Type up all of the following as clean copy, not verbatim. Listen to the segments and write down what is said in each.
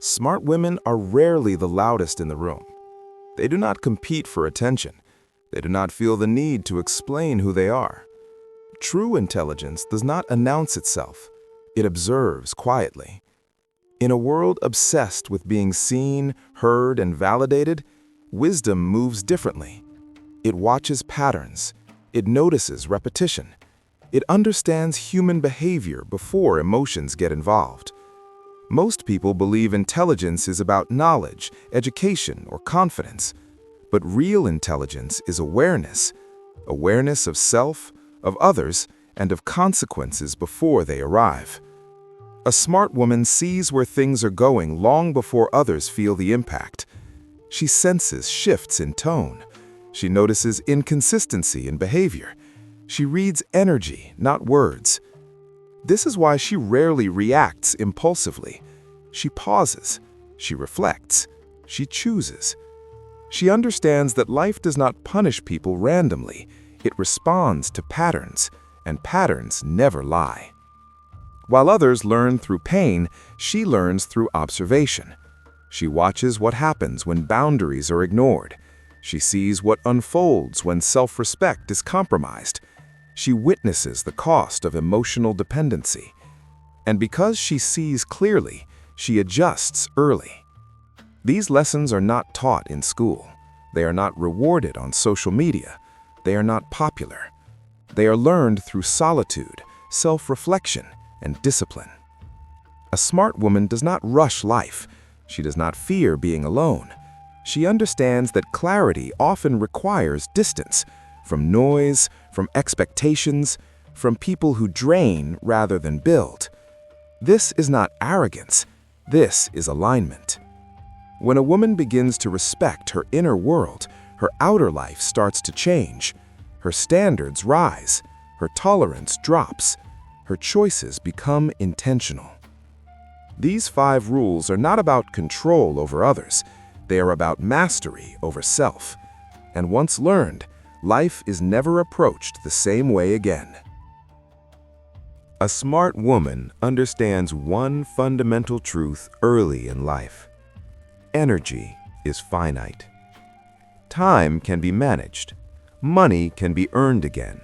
Smart women are rarely the loudest in the room. They do not compete for attention. They do not feel the need to explain who they are. True intelligence does not announce itself. It observes quietly. In a world obsessed with being seen, heard, and validated, wisdom moves differently. It watches patterns. It notices repetition. It understands human behavior before emotions get involved. Most people believe intelligence is about knowledge, education, or confidence. But real intelligence is awareness. Awareness of self, of others, and of consequences before they arrive. A smart woman sees where things are going long before others feel the impact. She senses shifts in tone. She notices inconsistency in behavior. She reads energy, not words. This is why she rarely reacts impulsively. She pauses. She reflects. She chooses. She understands that life does not punish people randomly. It responds to patterns, and patterns never lie. While others learn through pain, she learns through observation. She watches what happens when boundaries are ignored. She sees what unfolds when self-respect is compromised. She witnesses the cost of emotional dependency. And because she sees clearly, she adjusts early. These lessons are not taught in school. They are not rewarded on social media. They are not popular. They are learned through solitude, self-reflection, and discipline. A smart woman does not rush life. She does not fear being alone. She understands that clarity often requires distance from noise, from expectations, from people who drain rather than build. This is not arrogance. This is alignment. When a woman begins to respect her inner world, her outer life starts to change. Her standards rise. Her tolerance drops. Her choices become intentional. These 5 rules are not about control over others. They are about mastery over self. And once learned, life is never approached the same way again. A smart woman understands one fundamental truth early in life. Energy is finite. Time can be managed. Money can be earned again.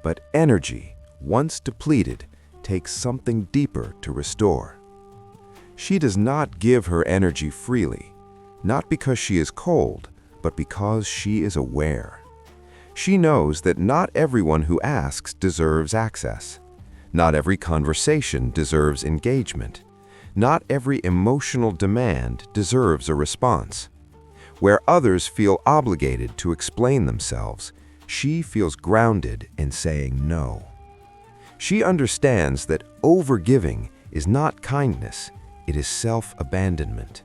But energy, once depleted, takes something deeper to restore. She does not give her energy freely, not because she is cold, but because she is aware. She knows that not everyone who asks deserves access. Not every conversation deserves engagement. Not every emotional demand deserves a response. Where others feel obligated to explain themselves, she feels grounded in saying no. She understands that overgiving is not kindness, it is self-abandonment.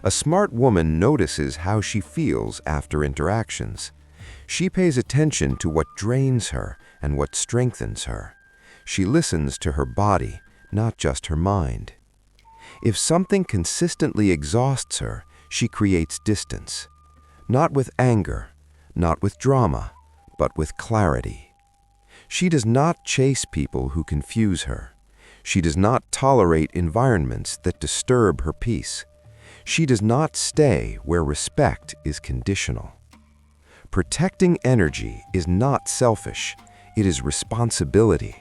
A smart woman notices how she feels after interactions. She pays attention to what drains her and what strengthens her. She listens to her body, not just her mind. If something consistently exhausts her, she creates distance. Not with anger, not with drama, but with clarity. She does not chase people who confuse her. She does not tolerate environments that disturb her peace. She does not stay where respect is conditional. Protecting energy is not selfish, it is responsibility.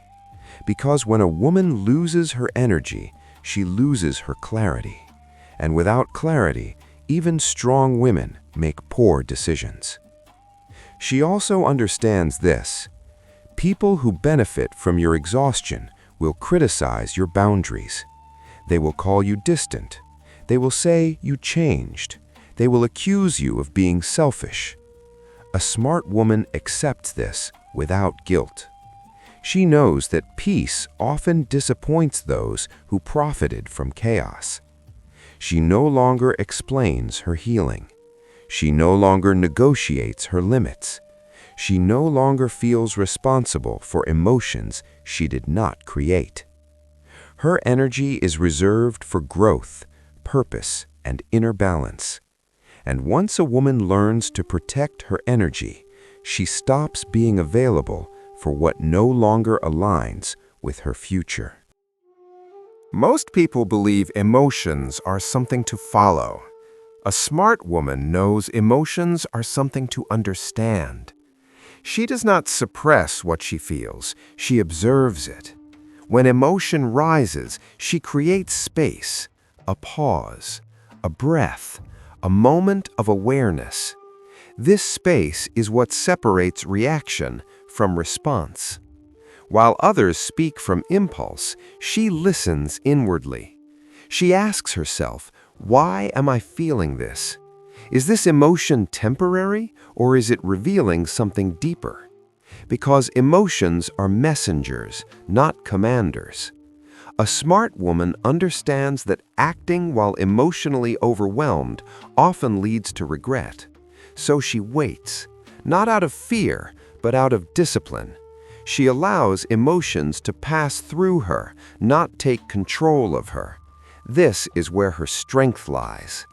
Because when a woman loses her energy, she loses her clarity. And without clarity, even strong women make poor decisions. She also understands this: people who benefit from your exhaustion will criticize your boundaries. They will call you distant. They will say you changed. They will accuse you of being selfish. A smart woman accepts this without guilt. She knows that peace often disappoints those who profited from chaos. She no longer explains her healing. She no longer negotiates her limits. She no longer feels responsible for emotions she did not create. Her energy is reserved for growth, purpose, and inner balance. And once a woman learns to protect her energy, she stops being available for what no longer aligns with her future. Most people believe emotions are something to follow. A smart woman knows emotions are something to understand. She does not suppress what she feels, she observes it. When emotion rises, she creates space, a pause, a breath, a moment of awareness. This space is what separates reaction from response. While others speak from impulse, she listens inwardly. She asks herself, why am I feeling this? Is this emotion temporary, or is it revealing something deeper? Because emotions are messengers, not commanders. A smart woman understands that acting while emotionally overwhelmed often leads to regret. So she waits, not out of fear, but out of discipline. She allows emotions to pass through her, not take control of her. This is where her strength lies.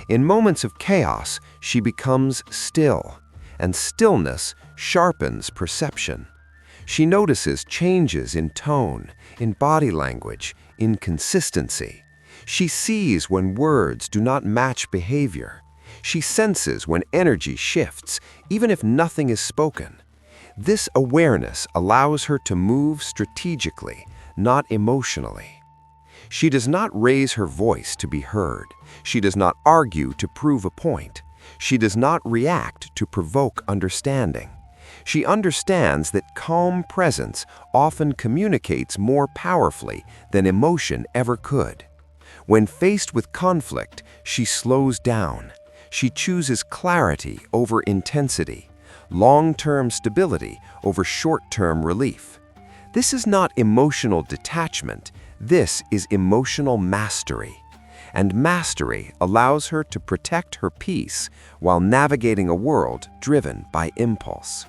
In moments of chaos, she becomes still, and stillness sharpens perception. She notices changes in tone, in body language, in consistency. She sees when words do not match behavior. She senses when energy shifts, even if nothing is spoken. This awareness allows her to move strategically, not emotionally. She does not raise her voice to be heard. She does not argue to prove a point. She does not react to provoke understanding. She understands that calm presence often communicates more powerfully than emotion ever could. When faced with conflict, she slows down. She chooses clarity over intensity, long-term stability over short-term relief. This is not emotional detachment. This is emotional mastery. And mastery allows her to protect her peace while navigating a world driven by impulse.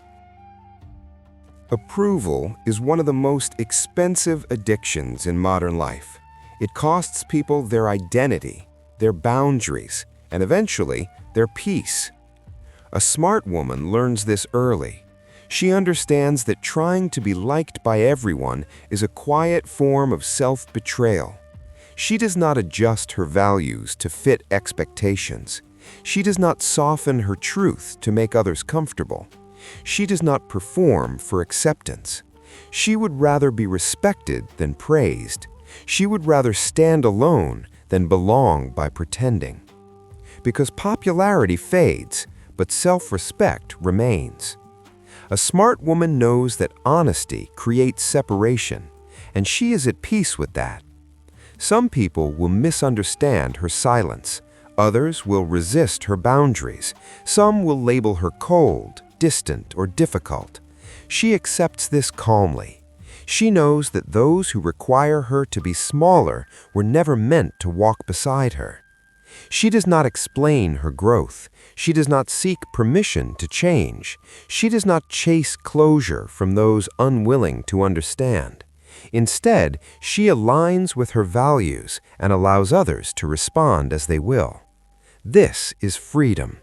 Approval is one of the most expensive addictions in modern life. It costs people their identity, their boundaries, and eventually their peace. A smart woman learns this early. She understands that trying to be liked by everyone is a quiet form of self-betrayal. She does not adjust her values to fit expectations. She does not soften her truth to make others comfortable. She does not perform for acceptance. She would rather be respected than praised. She would rather stand alone than belong by pretending. Because popularity fades, but self-respect remains. A smart woman knows that honesty creates separation, and she is at peace with that. Some people will misunderstand her silence. Others will resist her boundaries. Some will label her cold, distant, or difficult. She accepts this calmly. She knows that those who require her to be smaller were never meant to walk beside her. She does not explain her growth. She does not seek permission to change. She does not chase closure from those unwilling to understand. Instead, she aligns with her values and allows others to respond as they will. This is freedom.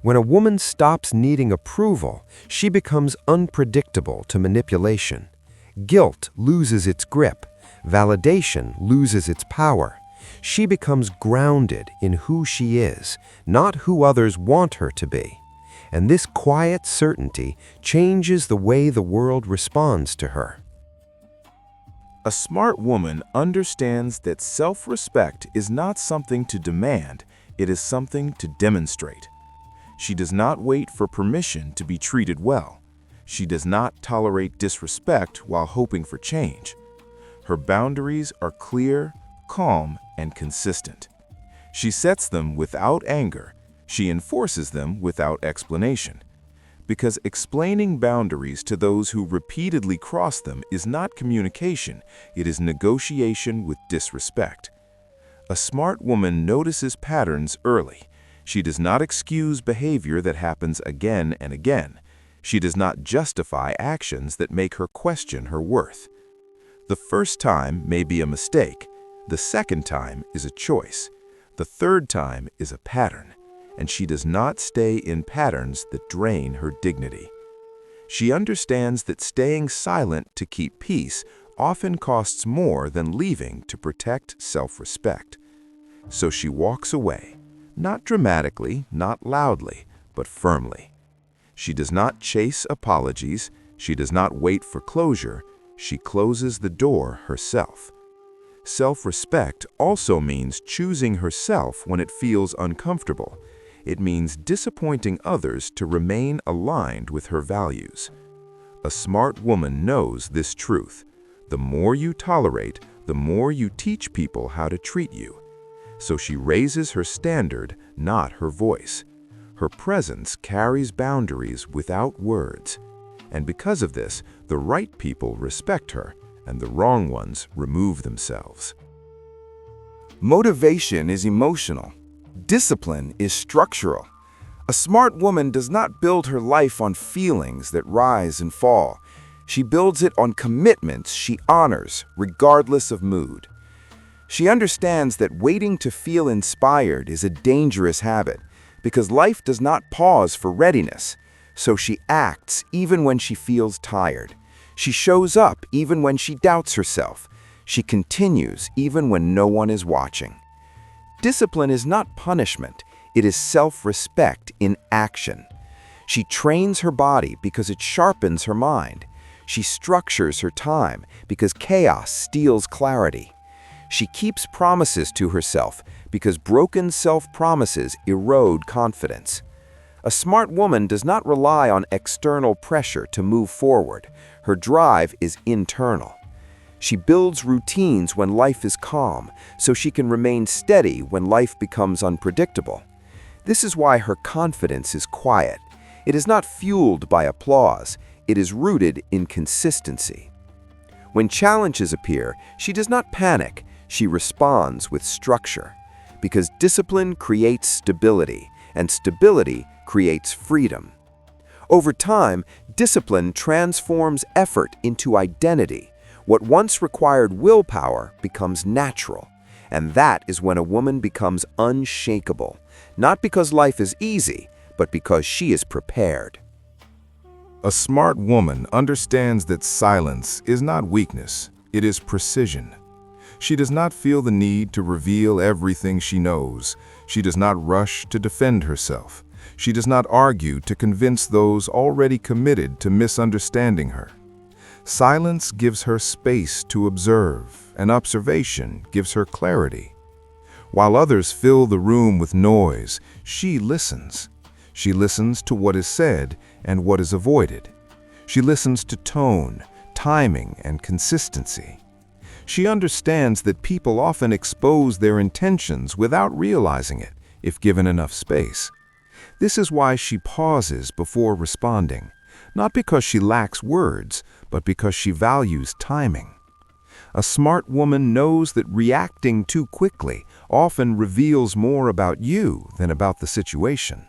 When a woman stops needing approval, she becomes unpredictable to manipulation. Guilt loses its grip. Validation loses its power. She becomes grounded in who she is, not who others want her to be. And this quiet certainty changes the way the world responds to her. A smart woman understands that self-respect is not something to demand, it is something to demonstrate. She does not wait for permission to be treated well. She does not tolerate disrespect while hoping for change. Her boundaries are clear, calm, and consistent. She sets them without anger. She enforces them without explanation. Because explaining boundaries to those who repeatedly cross them is not communication, it is negotiation with disrespect. A smart woman notices patterns early. She does not excuse behavior that happens again and again. She does not justify actions that make her question her worth. The first time may be a mistake. The second time is a choice. The third time is a pattern. And she does not stay in patterns that drain her dignity. She understands that staying silent to keep peace often costs more than leaving to protect self-respect. So she walks away, not dramatically, not loudly, but firmly. She does not chase apologies, she does not wait for closure, she closes the door herself. Self-respect also means choosing herself when it feels uncomfortable. It means disappointing others to remain aligned with her values. A smart woman knows this truth. The more you tolerate, the more you teach people how to treat you. So she raises her standard, not her voice. Her presence carries boundaries without words. And because of this, the right people respect her, and the wrong ones remove themselves. Motivation is emotional. Discipline is structural. A smart woman does not build her life on feelings that rise and fall. She builds it on commitments she honors, regardless of mood. She understands that waiting to feel inspired is a dangerous habit, because life does not pause for readiness. So she acts even when she feels tired. She shows up even when she doubts herself. She continues even when no one is watching. Discipline is not punishment, it is self-respect in action. She trains her body because it sharpens her mind. She structures her time because chaos steals clarity. She keeps promises to herself because broken self-promises erode confidence. A smart woman does not rely on external pressure to move forward. Her drive is internal. She builds routines when life is calm, so she can remain steady when life becomes unpredictable. This is why her confidence is quiet. It is not fueled by applause. It is rooted in consistency. When challenges appear, she does not panic. She responds with structure. Because discipline creates stability, and stability creates freedom. Over time, discipline transforms effort into identity. What once required willpower becomes natural. And that is when a woman becomes unshakable, not because life is easy, but because she is prepared. A smart woman understands that silence is not weakness, it is precision. She does not feel the need to reveal everything she knows. She does not rush to defend herself. She does not argue to convince those already committed to misunderstanding her. Silence gives her space to observe, and observation gives her clarity. While others fill the room with noise, she listens. She listens to what is said and what is avoided. She listens to tone, timing, and consistency. She understands that people often expose their intentions without realizing it, if given enough space. This is why she pauses before responding, not because she lacks words, but because she values timing. A smart woman knows that reacting too quickly often reveals more about you than about the situation.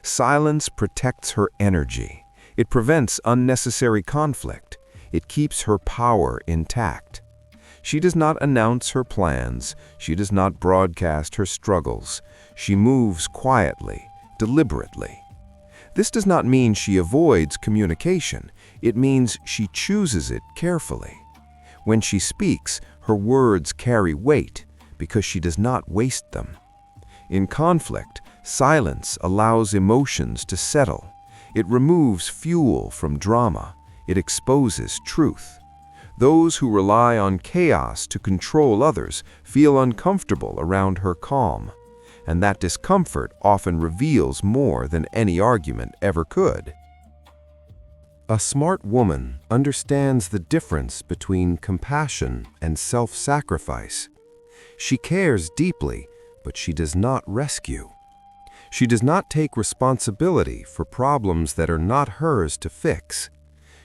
Silence protects her energy. It prevents unnecessary conflict. It keeps her power intact. She does not announce her plans. She does not broadcast her struggles. She moves quietly, deliberately. This does not mean she avoids communication. It means she chooses it carefully. When she speaks, her words carry weight because she does not waste them. In conflict, silence allows emotions to settle. It removes fuel from drama. It exposes truth. Those who rely on chaos to control others feel uncomfortable around her calm, and that discomfort often reveals more than any argument ever could. A smart woman understands the difference between compassion and self-sacrifice. She cares deeply, but she does not rescue. She does not take responsibility for problems that are not hers to fix.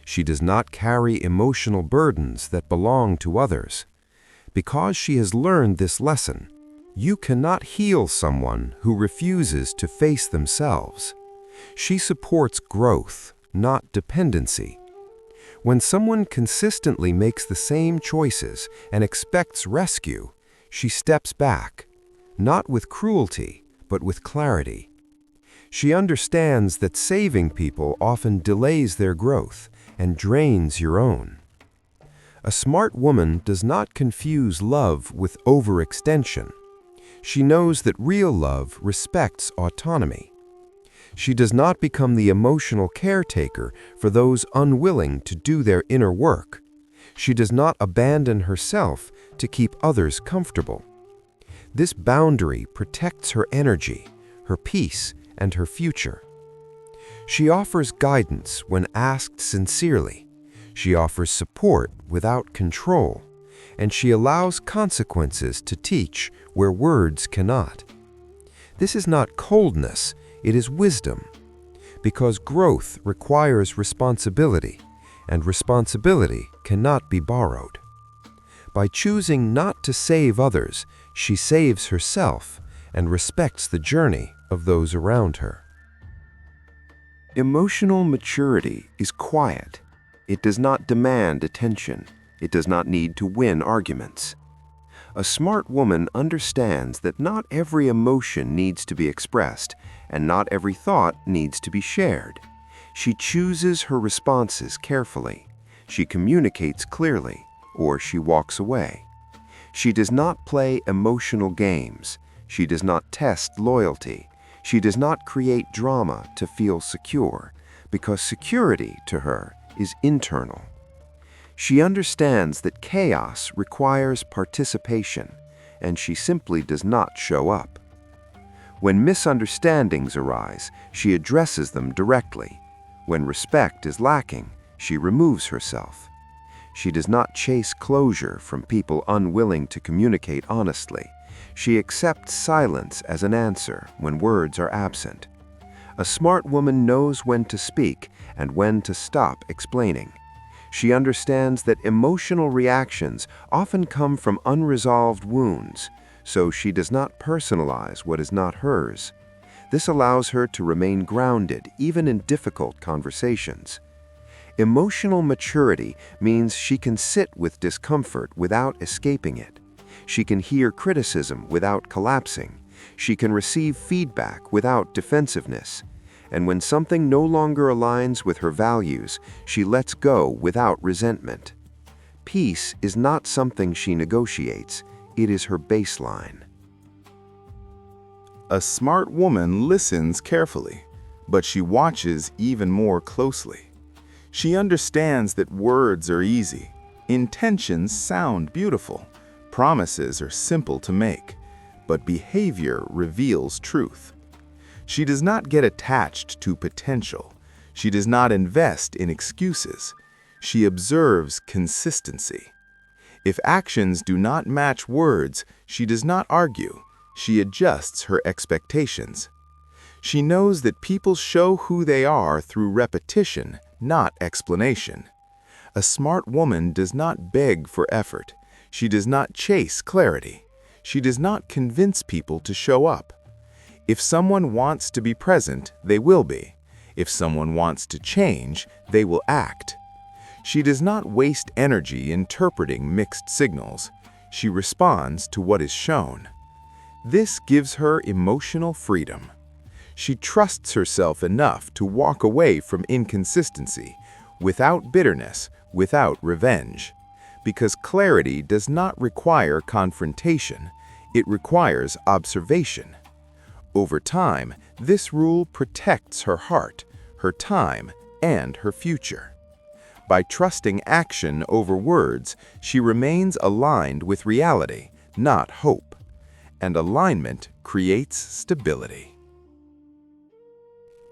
She does not carry emotional burdens that belong to others. Because she has learned this lesson, you cannot heal someone who refuses to face themselves. She supports growth, not dependency. When someone consistently makes the same choices and expects rescue, she steps back, not with cruelty, but with clarity. She understands that saving people often delays their growth and drains your own. A smart woman does not confuse love with overextension. She knows that real love respects autonomy. She does not become the emotional caretaker for those unwilling to do their inner work. She does not abandon herself to keep others comfortable. This boundary protects her energy, her peace, and her future. She offers guidance when asked sincerely. She offers support without control, and she allows consequences to teach where words cannot. This is not coldness, it is wisdom, because growth requires responsibility, and responsibility cannot be borrowed. By choosing not to save others, she saves herself and respects the journey of those around her. Emotional maturity is quiet. It does not demand attention. It does not need to win arguments. A smart woman understands that not every emotion needs to be expressed, and not every thought needs to be shared. She chooses her responses carefully. She communicates clearly, or she walks away. She does not play emotional games. She does not test loyalty. She does not create drama to feel secure, because security to her is internal. She understands that chaos requires participation, and she simply does not show up. When misunderstandings arise, she addresses them directly. When respect is lacking, she removes herself. She does not chase closure from people unwilling to communicate honestly. She accepts silence as an answer when words are absent. A smart woman knows when to speak and when to stop explaining. She understands that emotional reactions often come from unresolved wounds, so she does not personalize what is not hers. This allows her to remain grounded even in difficult conversations. Emotional maturity means she can sit with discomfort without escaping it. She can hear criticism without collapsing. She can receive feedback without defensiveness. And when something no longer aligns with her values, she lets go without resentment. Peace is not something she negotiates, it is her baseline. A smart woman listens carefully, but she watches even more closely. She understands that words are easy, intentions sound beautiful, promises are simple to make, but behavior reveals truth. She does not get attached to potential. She does not invest in excuses. She observes consistency. If actions do not match words, she does not argue. She adjusts her expectations. She knows that people show who they are through repetition, not explanation. A smart woman does not beg for effort. She does not chase clarity. She does not convince people to show up. If someone wants to be present, they will be. If someone wants to change, they will act. She does not waste energy interpreting mixed signals. She responds to what is shown. This gives her emotional freedom. She trusts herself enough to walk away from inconsistency, without bitterness, without revenge. Because clarity does not require confrontation, it requires observation. Over time, this rule protects her heart, her time, and her future. By trusting action over words, she remains aligned with reality, not hope. And alignment creates stability.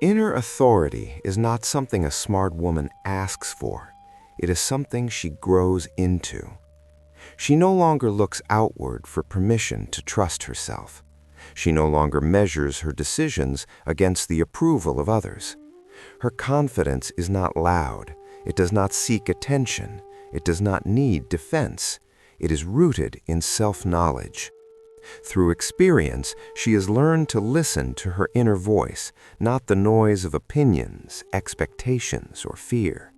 Inner authority is not something a smart woman asks for. It is something she grows into. She no longer looks outward for permission to trust herself. She no longer measures her decisions against the approval of others. Her confidence is not loud. It does not seek attention. It does not need defense. It is rooted in self-knowledge. Through experience, she has learned to listen to her inner voice, not the noise of opinions, expectations, or fear.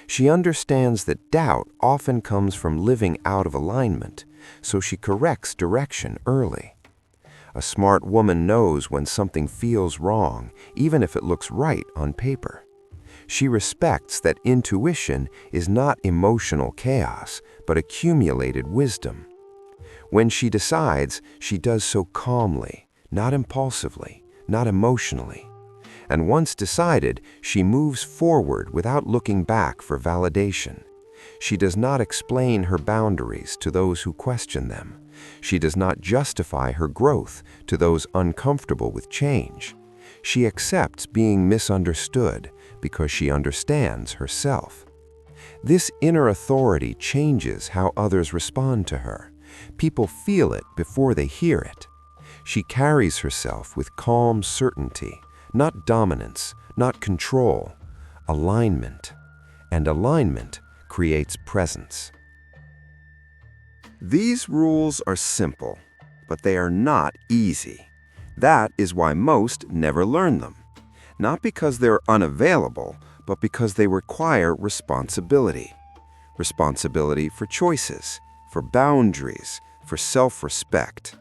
She understands that doubt often comes from living out of alignment, so she corrects direction early. A smart woman knows when something feels wrong, even if it looks right on paper. She respects that intuition is not emotional chaos, but accumulated wisdom. When she decides, she does so calmly, not impulsively, not emotionally. And once decided, she moves forward without looking back for validation. She does not explain her boundaries to those who question them. She does not justify her growth to those uncomfortable with change. She accepts being misunderstood because she understands herself. This inner authority changes how others respond to her. People feel it before they hear it. She carries herself with calm certainty, not dominance, not control, alignment. And alignment creates presence. These rules are simple, but they are not easy. That is why most never learn them. Not because they're unavailable, but because they require responsibility. Responsibility for choices, for boundaries, for self-respect.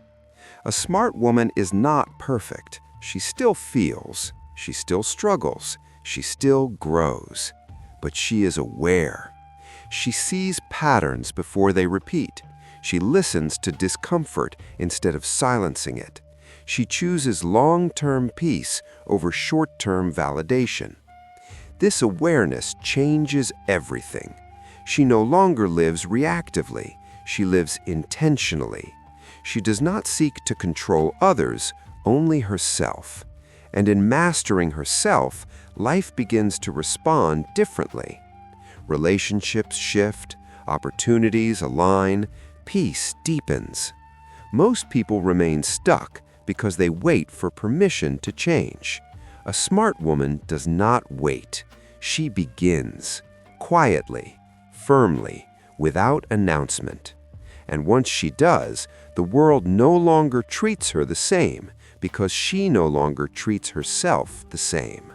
A smart woman is not perfect. She still feels, she still struggles, she still grows. But she is aware. She sees patterns before they repeat. She listens to discomfort instead of silencing it. She chooses long-term peace over short-term validation. This awareness changes everything. She no longer lives reactively. She lives intentionally. She does not seek to control others, only herself. And in mastering herself, life begins to respond differently. Relationships shift, opportunities align, peace deepens. Most people remain stuck because they wait for permission to change. A smart woman does not wait. She begins, quietly, firmly, without announcement. And once she does, the world no longer treats her the same because she no longer treats herself the same.